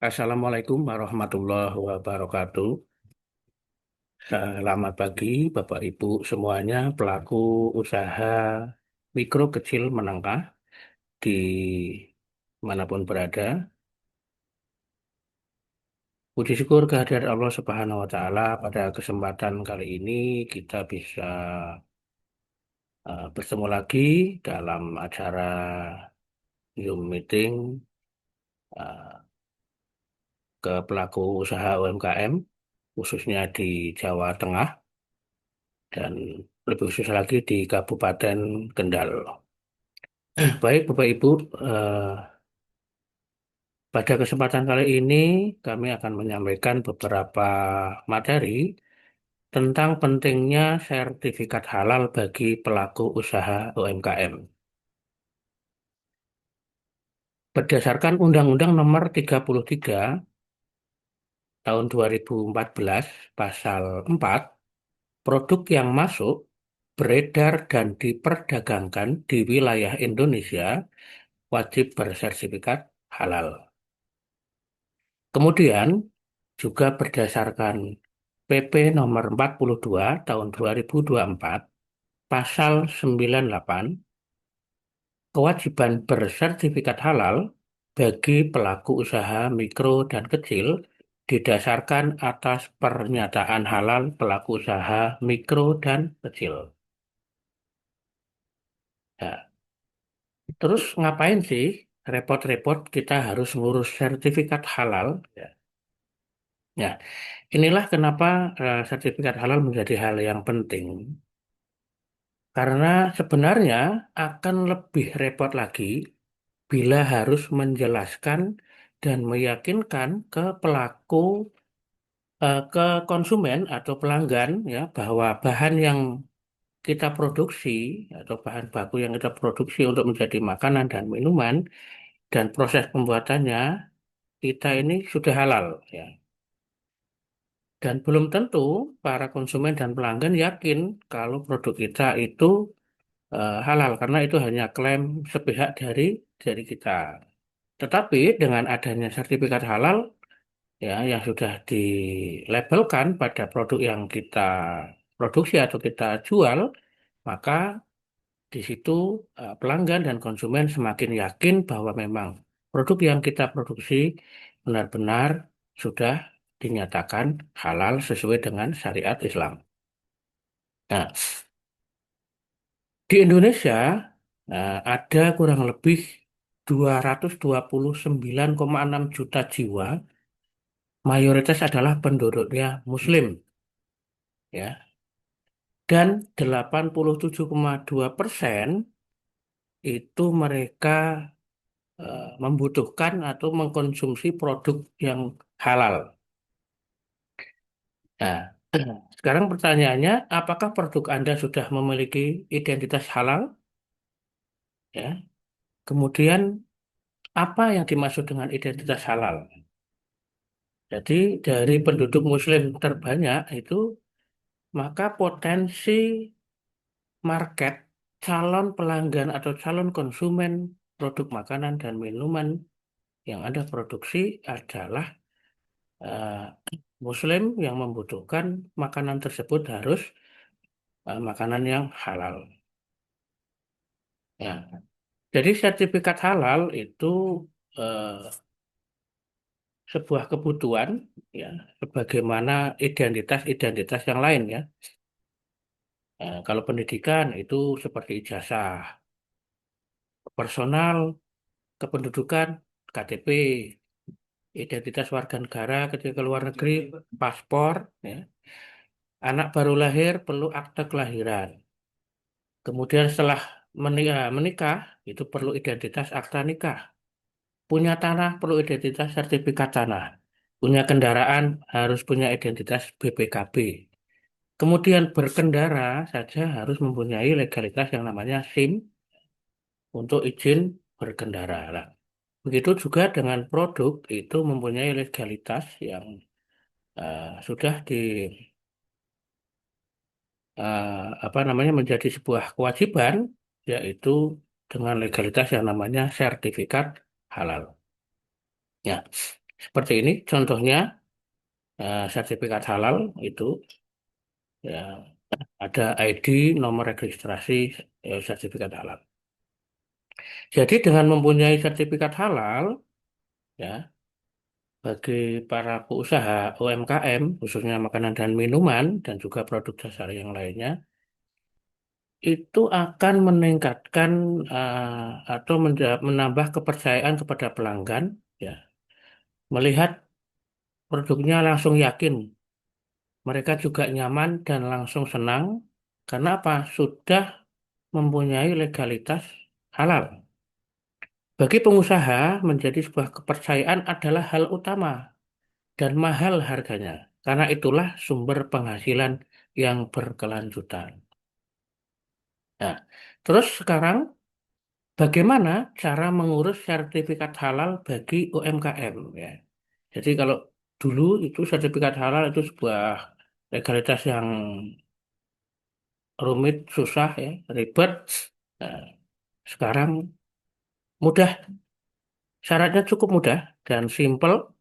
Assalamualaikum warahmatullahi wabarakatuh. Selamat pagi, Bapak Ibu semuanya, pelaku usaha mikro kecil menengah di manapun berada. Puji syukur kehadirat Allah Subhanahu wa Ta'ala, pada kesempatan kali ini kita bisa bertemu lagi dalam acara Zoom meeting eh, ke pelaku usaha UMKM, khususnya di Jawa Tengah dan lebih khusus lagi di Kabupaten Kendal. Baik, Bapak Ibu, eh, pada kesempatan kali ini kami akan menyampaikan beberapa materi tentang pentingnya sertifikat halal bagi pelaku usaha UMKM. Berdasarkan Undang-Undang Nomor 33 Tahun 2014, Pasal 4, produk yang masuk, beredar dan diperdagangkan di wilayah Indonesia wajib bersertifikat halal. Kemudian juga berdasarkan PP nomor 42 tahun 2024, pasal 98, kewajiban bersertifikat halal bagi pelaku usaha mikro dan kecil didasarkan atas pernyataan halal pelaku usaha mikro dan kecil. Nah, terus ngapain sih repot-repot kita harus ngurus sertifikat halal? Ya. Ya, inilah kenapa sertifikat halal menjadi hal yang penting. Karena sebenarnya akan lebih repot lagi bila harus menjelaskan dan meyakinkan ke pelaku, ke konsumen atau pelanggan ya bahwa bahan yang kita produksi atau bahan baku yang kita produksi untuk menjadi makanan dan minuman dan proses pembuatannya kita ini sudah halal ya. Dan belum tentu para konsumen dan pelanggan yakin kalau produk kita itu halal karena itu hanya klaim sepihak dari kita. Tetapi dengan adanya sertifikat halal ya yang sudah dilabelkan pada produk yang kita produksi atau kita jual, maka di situ pelanggan dan konsumen semakin yakin bahwa memang produk yang kita produksi benar-benar sudah dinyatakan halal sesuai dengan syariat Islam. Nah, di Indonesia ada kurang lebih 229,6 juta jiwa, mayoritas adalah penduduknya Muslim, ya, dan 87,2% itu mereka membutuhkan atau mengkonsumsi produk yang halal. Nah, sekarang pertanyaannya, apakah produk Anda sudah memiliki identitas halal? Ya, kemudian apa yang dimaksud dengan identitas halal? Jadi dari penduduk Muslim terbanyak itu, maka potensi market calon pelanggan atau calon konsumen produk makanan dan minuman yang Anda produksi adalah eh, Muslim yang membutuhkan makanan tersebut harus makanan yang halal. Ya, jadi sertifikat halal itu eh, sebuah kebutuhan ya, sebagaimana identitas-identitas yang lain ya. Kalau pendidikan itu seperti ijazah, personal, kependudukan, KTP, identitas warga negara ketika ke luar negeri, paspor, ya. Anak baru lahir perlu akte kelahiran. Kemudian setelah menikah itu perlu identitas akta nikah. Punya tanah perlu identitas sertifikat tanah. Punya kendaraan harus punya identitas BPKB. Kemudian berkendara saja harus mempunyai legalitas yang namanya SIM untuk izin berkendara. Nah, begitu juga dengan produk itu mempunyai legalitas yang sudah apa namanya menjadi sebuah kewajiban, yaitu dengan legalitas yang namanya sertifikat halal. Ya, Seperti ini contohnya, sertifikat halal itu ya ada ID, nomor registrasi sertifikat halal. Jadi dengan mempunyai sertifikat halal, ya, bagi para pengusaha UMKM, khususnya makanan dan minuman, dan juga produk dasar yang lainnya, itu akan meningkatkan atau menambah kepercayaan kepada pelanggan, ya, melihat produknya langsung yakin, mereka juga nyaman dan langsung senang, karena apa? Sudah mempunyai legalitas halal. Bagi pengusaha, menjadi sebuah kepercayaan adalah hal utama dan mahal harganya. Karena itulah sumber penghasilan yang berkelanjutan. Nah, terus sekarang bagaimana cara mengurus sertifikat halal bagi UMKM ya? Jadi kalau dulu itu sertifikat halal itu sebuah legalitas yang rumit, susah ya, ribet. Nah, sekarang mudah, syaratnya cukup mudah dan simpel.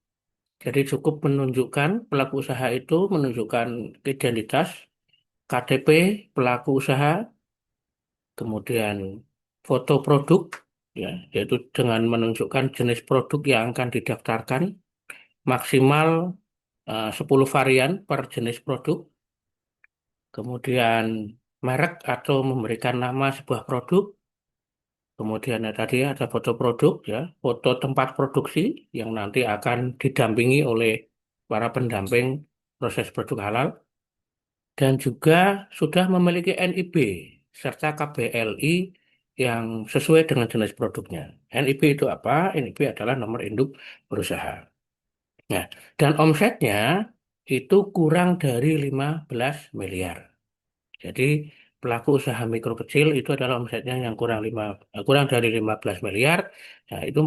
Jadi cukup menunjukkan pelaku usaha itu menunjukkan identitas, KTP pelaku usaha, kemudian foto produk, ya, yaitu dengan menunjukkan jenis produk yang akan didaftarkan, maksimal 10 varian per jenis produk, kemudian merek atau memberikan nama sebuah produk, kemudian ya, tadi ada foto produk, ya, foto tempat produksi yang nanti akan didampingi oleh para pendamping proses produk halal, dan juga sudah memiliki NIB serta KBLI yang sesuai dengan jenis produknya. NIB itu apa? NIB adalah nomor induk berusaha. Nah, dan omsetnya itu kurang dari 15 miliar. Jadi pelaku usaha mikro kecil itu adalah omsetnya yang kurang dari 15 miliar. Nah, itu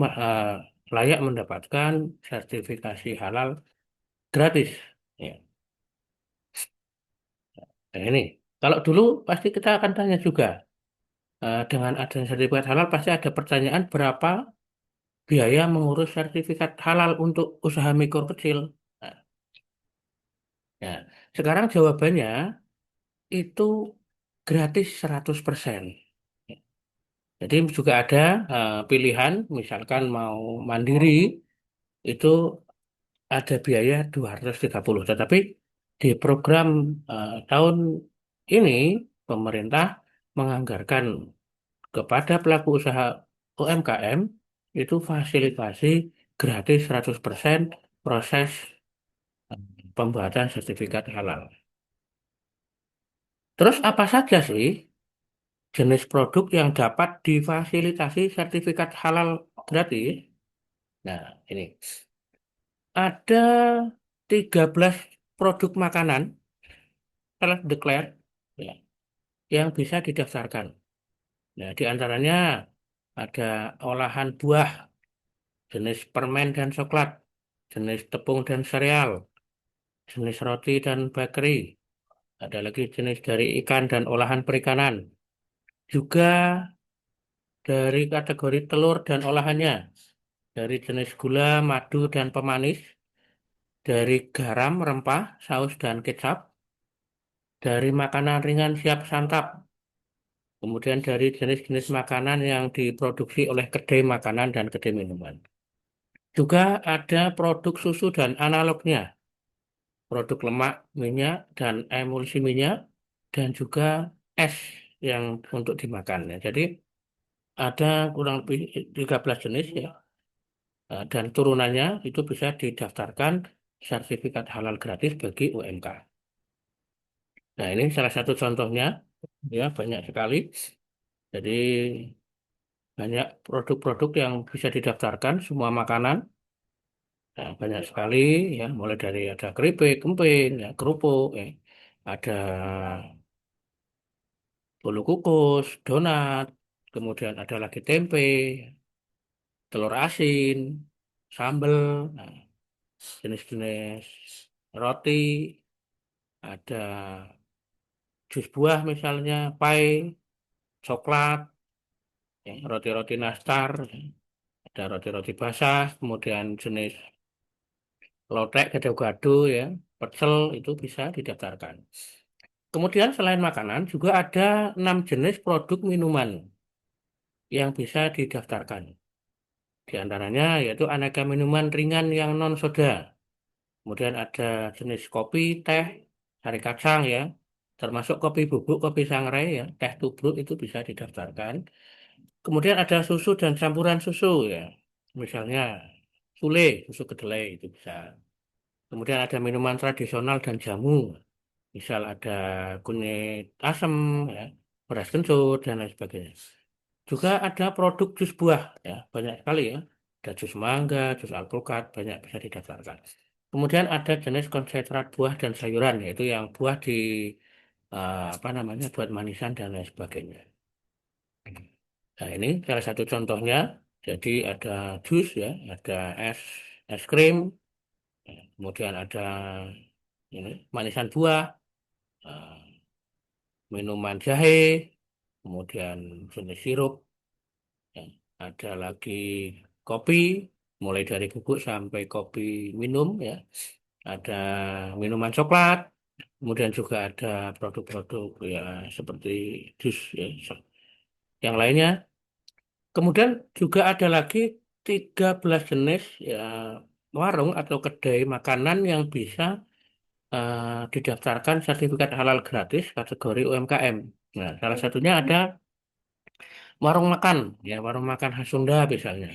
layak mendapatkan sertifikasi halal gratis. Ya. Nah, ini kalau dulu pasti kita akan tanya juga, dengan adanya sertifikat halal pasti ada pertanyaan berapa biaya mengurus sertifikat halal untuk usaha mikro kecil. Nah, ya, sekarang jawabannya itu gratis 100%. Jadi juga ada pilihan, misalkan mau mandiri, itu ada biaya 230. Tetapi di program tahun ini, pemerintah menganggarkan kepada pelaku usaha UMKM itu fasilitasi gratis 100% proses pembuatan sertifikat halal. Terus apa saja sih jenis produk yang dapat difasilitasi sertifikat halal gratis? Nah, ini ada 13 produk makanan self-declared ya, yang bisa didaftarkan. Nah, di antaranya ada olahan buah, jenis permen dan coklat, jenis tepung dan sereal, jenis roti dan bakery, ada lagi jenis dari ikan dan olahan perikanan, juga dari kategori telur dan olahannya, dari jenis gula, madu, dan pemanis, dari garam, rempah, saus, dan kecap, dari makanan ringan siap santap, kemudian dari jenis-jenis makanan yang diproduksi oleh kedai makanan dan kedai minuman. Juga ada produk susu dan analognya, produk lemak, minyak, dan emulsi minyak, dan juga es yang untuk dimakan. Ya. Jadi ada kurang lebih 13 jenis ya. Dan turunannya itu bisa didaftarkan sertifikat halal gratis bagi UMK. Nah, ini salah satu contohnya, ya banyak sekali. Jadi banyak produk-produk yang bisa didaftarkan, semua makanan, nah, banyak sekali ya, mulai dari ada keripik, emping, ya, kerupuk, ya, ada bolu kukus, donat, kemudian ada lagi tempe, telur asin, sambal, nah, jenis-jenis roti, ada jus buah misalnya, pai, coklat, ya, roti-roti nastar, ada roti-roti basah, kemudian jenis lotek, gado-gado ya, pecel itu bisa didaftarkan. Kemudian selain makanan juga ada 6 jenis produk minuman yang bisa didaftarkan. Di antaranya yaitu aneka minuman ringan yang non soda. Kemudian ada jenis kopi, teh, sari kacang ya, termasuk kopi bubuk, kopi sangrai ya, teh tubruk itu bisa didaftarkan. Kemudian ada susu dan campuran susu ya, misalnya sule, susu kedelai itu bisa. Kemudian ada minuman tradisional dan jamu, misal ada kunyit asam, ya, beras kencur dan lain sebagainya. Juga ada produk jus buah, ya, banyak sekali ya. Ada jus mangga, jus alpukat, banyak bisa didaftarkan. Kemudian ada jenis konsentrat buah dan sayuran, yaitu yang buah di apa namanya buat manisan dan lain sebagainya. Nah, ini salah satu contohnya. Jadi ada jus ya, ada es krim, kemudian ada ini manisan buah, eh, minuman jahe, kemudian jenis sirup, ya. Ada lagi kopi, mulai dari bubuk sampai kopi minum ya. Ada minuman coklat, kemudian juga ada produk-produk ya seperti jus ya, yang lainnya. Kemudian juga ada lagi 13 jenis ya warung atau kedai makanan yang bisa didaftarkan sertifikat halal gratis kategori UMKM. Nah, salah satunya ada warung makan, ya warung makan khas Sunda misalnya,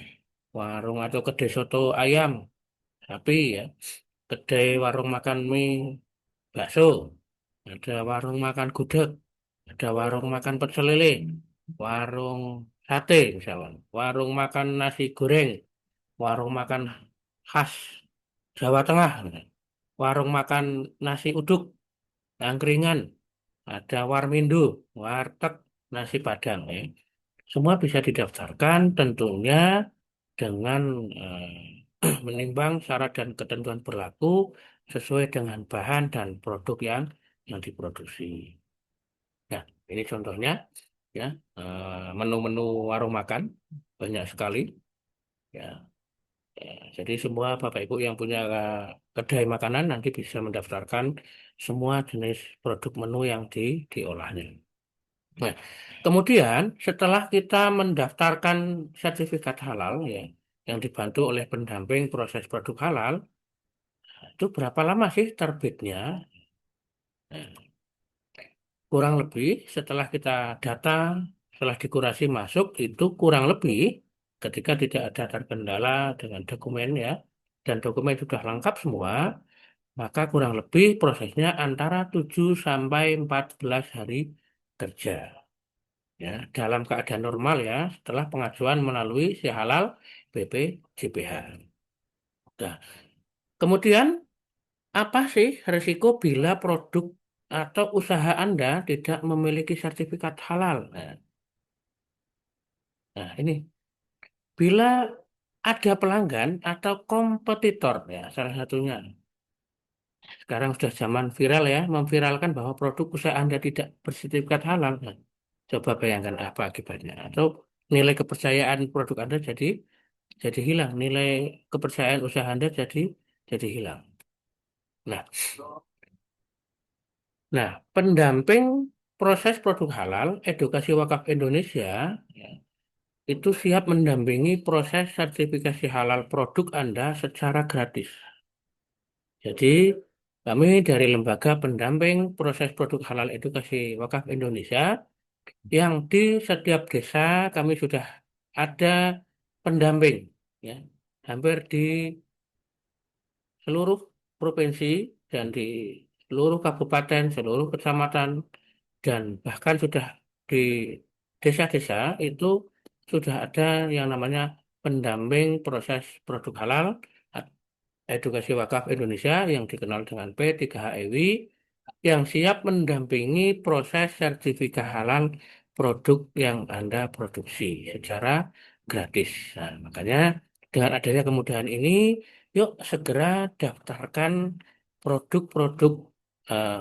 warung atau kedai soto ayam, sapi ya, kedai warung makan mie, bakso, ada warung makan gudeg, ada warung makan pecel lele, warung sate misalnya, warung makan nasi goreng, warung makan khas Jawa Tengah, warung makan nasi uduk, angkringan, ada warmindo, warteg, nasi Padang ya. Semua bisa didaftarkan tentunya dengan menimbang syarat dan ketentuan berlaku sesuai dengan bahan dan produk yang diproduksi. Nah, ini contohnya ya menu-menu warung makan banyak sekali ya. Ya, jadi semua Bapak Ibu yang punya kedai makanan nanti bisa mendaftarkan semua jenis produk menu yang diolahnya. Nah, kemudian setelah kita mendaftarkan sertifikat halal ya, yang dibantu oleh pendamping proses produk halal, itu berapa lama sih terbitnya? Nah, kurang lebih setelah kita data, setelah dikurasi masuk, itu kurang lebih ketika tidak ada terkendala dengan dokumen ya, dan dokumen sudah lengkap semua, maka kurang lebih prosesnya antara 7 sampai 14 hari kerja. Ya, dalam keadaan normal ya, setelah pengajuan melalui si halal BPJPH. Nah, kemudian apa sih risiko bila produk atau usaha Anda tidak memiliki sertifikat halal? Ini bila ada pelanggan atau kompetitor ya, salah satunya. Sekarang sudah zaman viral ya, memviralkan bahwa produk usaha Anda tidak bersertifikat halal. Nah, coba bayangkan apa akibatnya. Atau nilai kepercayaan produk Anda jadi hilang, nilai kepercayaan usaha Anda jadi hilang. Nah, nah, pendamping proses produk halal edukasi wakaf Indonesia ya, itu siap mendampingi proses sertifikasi halal produk Anda secara gratis. Jadi, kami dari Lembaga Pendamping Proses Produk Halal Edukasi Wakaf Indonesia yang di setiap desa kami sudah ada pendamping ya, hampir di seluruh provinsi dan di seluruh kabupaten, seluruh kecamatan, dan bahkan sudah di desa-desa itu sudah ada yang namanya pendamping proses produk halal edukasi wakaf Indonesia yang dikenal dengan P3HEW yang siap mendampingi proses sertifikat halal produk yang Anda produksi secara gratis. Nah, makanya dengan adanya kemudahan ini, yuk segera daftarkan produk-produk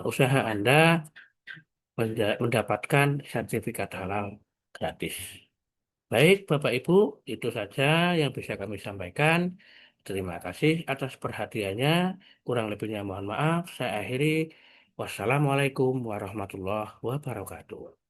usaha Anda mendapatkan sertifikat halal gratis. Baik, Bapak Ibu, itu saja yang bisa kami sampaikan. Terima kasih atas perhatiannya. Kurang lebihnya mohon maaf. Saya akhiri. Wassalamualaikum warahmatullahi wabarakatuh.